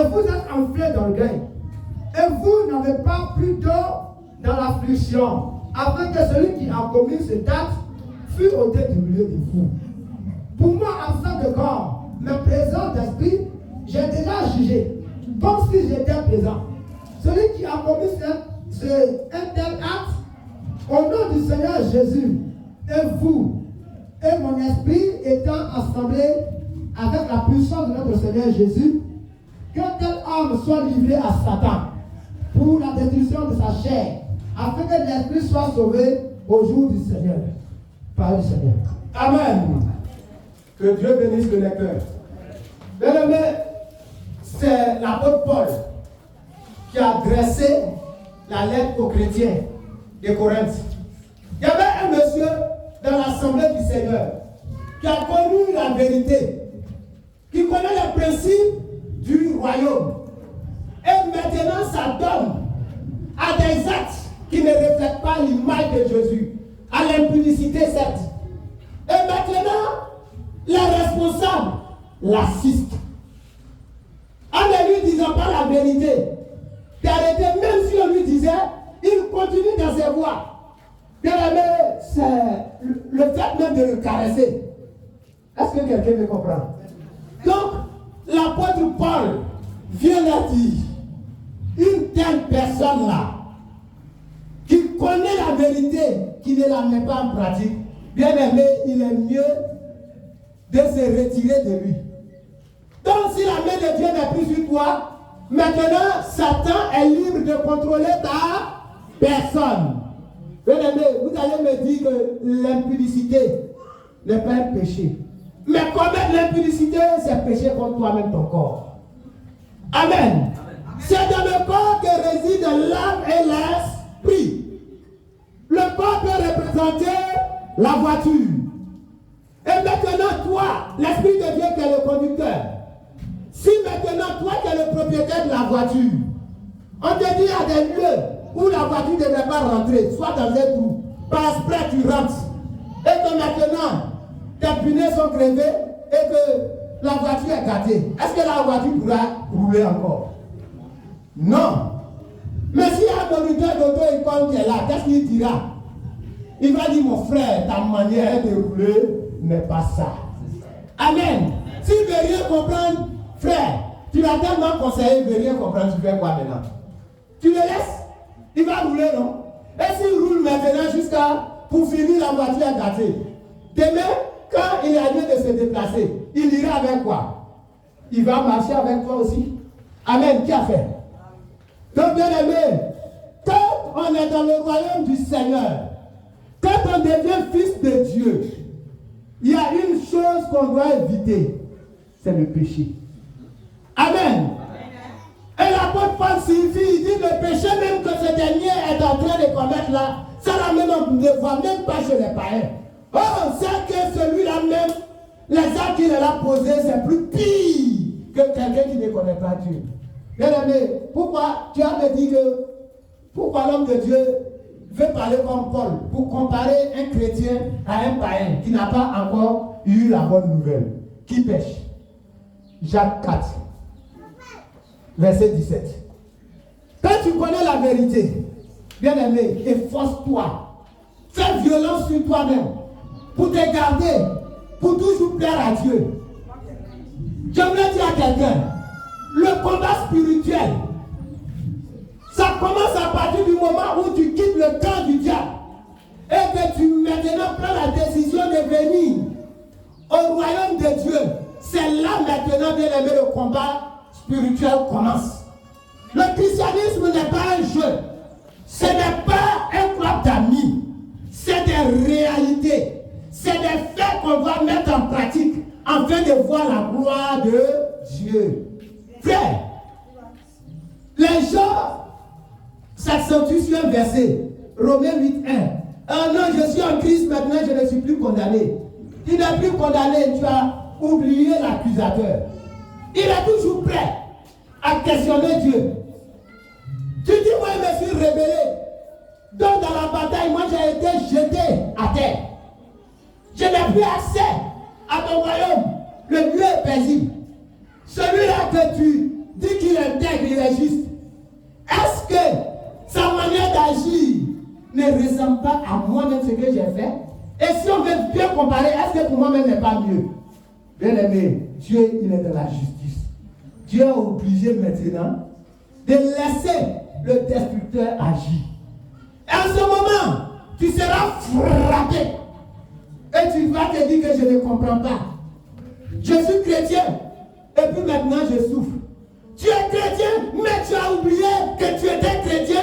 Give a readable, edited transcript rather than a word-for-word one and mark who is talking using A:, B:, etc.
A: et vous êtes enflés d'orgueil. Et vous n'avez pas plus d'eau dans l'affliction, afin que celui qui a commis cet acte fût ôté du milieu de vous. Pour moi, absent de corps, mais présent d'esprit, j'ai déjà jugé, comme si j'étais présent. Celui qui a commis un tel acte, au nom du Seigneur Jésus, et vous, et mon esprit étant assemblés avec la puissance de notre Seigneur Jésus, que tel homme soit livré à Satan pour la destruction de sa chair, afin que l'esprit soit sauvé au jour du Seigneur. Parole du Seigneur.
B: Amen. Que Dieu bénisse le lecteur. Bien-aimé, c'est l'apôtre Paul qui a dressé la lettre aux chrétiens de Corinthe. Il y avait un monsieur dans l'assemblée du Seigneur qui a connu la vérité, qui connaît les principes du royaume. Et maintenant, ça donne à des actes qui ne reflètent pas l'image de Jésus, à l'impudicité certes. Et maintenant, les responsables l'assistent. En ne lui disant pas la vérité, d'arrêter, même si on lui disait, il continue dans ses voies. Bien aimé, c'est le fait même de le caresser. Est-ce que quelqu'un me comprend? Donc, l'apôtre Paul vient leur dire, une telle personne-là, qui connaît la vérité, qui ne la met pas en pratique, bien aimé, il est mieux de se retirer de lui. Donc, si la main de Dieu n'est plus sur toi, maintenant, Satan est libre de contrôler ta personne. Bien aimé, vous allez me dire que l'impudicité n'est pas un péché. Mais commettre l'impudicité, c'est pécher contre toi-même ton corps. Amen. C'est dans le corps que réside l'âme et l'esprit. Le corps peut représenter la voiture. Et maintenant, toi, l'Esprit de Dieu qui est le conducteur. Si maintenant, toi qui es le propriétaire de la voiture, on te dit à des lieux où la voiture ne devrait pas rentrer, soit dans un trou, par exprès tu rentres, et que maintenant, tes pneus sont crevés et que la voiture est gâtée, est-ce que la voiture pourra rouler encore? Non. Mais si un conducteur d'auto-école qui est là, qu'est-ce qu'il dira? Il va dire, mon frère, ta manière de rouler n'est pas ça. Amen. S'il ne veut rien comprendre, frère, tu l'as tellement conseillé, il ne veut rien comprendre, tu fais quoi maintenant? Tu le laisses? Il va rouler, non? Et s'il roule maintenant jusqu'à, pour finir, la voiture est gâtée. Demain, quand il a lieu de se déplacer, il ira avec quoi? Il va marcher avec toi aussi. Amen. Qui a fait? Donc, bien aimé, quand on est dans le royaume du Seigneur, quand on devient fils de Dieu, il y a une chose qu'on doit éviter, c'est le péché. Amen. Et l'apôtre Paul signifie, il dit le péché même que ce dernier est en train de commettre là, ça la même on ne voit même pas chez les païens. Oh, on sait que celui-là même, les actes qu'il a posés, c'est plus pire que quelqu'un qui ne connaît pas Dieu. Bien aimé, pourquoi tu as me dit que, pourquoi l'homme de Dieu veut parler comme Paul, pour comparer un chrétien à un païen qui n'a pas encore eu la bonne nouvelle, qui pêche? Jacques 4, verset 17. Quand tu connais la vérité, bien aimé, efforce-toi, fais violence sur toi-même, pour te garder, pour toujours plaire à Dieu. J'aimerais dire à quelqu'un, le combat spirituel, ça commence à partir du moment où tu quittes le camp du diable et que tu maintenant prends la décision de venir au royaume de Dieu. C'est là maintenant, bien aimé, le combat spirituel commence. Le christianisme n'est pas un jeu, ce n'est pas un club d'amis, c'est des réalités, c'est des faits qu'on doit mettre en pratique afin de voir la gloire de Dieu. Frère, les gens s'accentuent sur un verset, Romains 8, 1. Ah non, je suis en Christ maintenant, je ne suis plus condamné. Tu n'es plus condamné, tu as oublié l'accusateur. Il est toujours prêt à questionner Dieu. Tu dis, moi je me suis rebellé. Donc dans la bataille, moi j'ai été jeté à terre. Je n'ai plus accès à ton royaume. Le lieu est paisible. Celui-là que tu dit qu'il est intègre, il est juste, est-ce que sa manière d'agir ne ressemble pas à moi-même ce que j'ai fait? Et si on veut bien comparer, est-ce que pour moi-même n'est pas mieux? Bien aimé, Dieu, il est de la justice. Dieu est obligé maintenant de laisser le destructeur agir. Et en ce moment, tu seras frappé. Et tu vas te dire que je ne comprends pas. Je suis chrétien. Et puis maintenant, je souffre. Tu es chrétien, mais tu as oublié que tu étais chrétien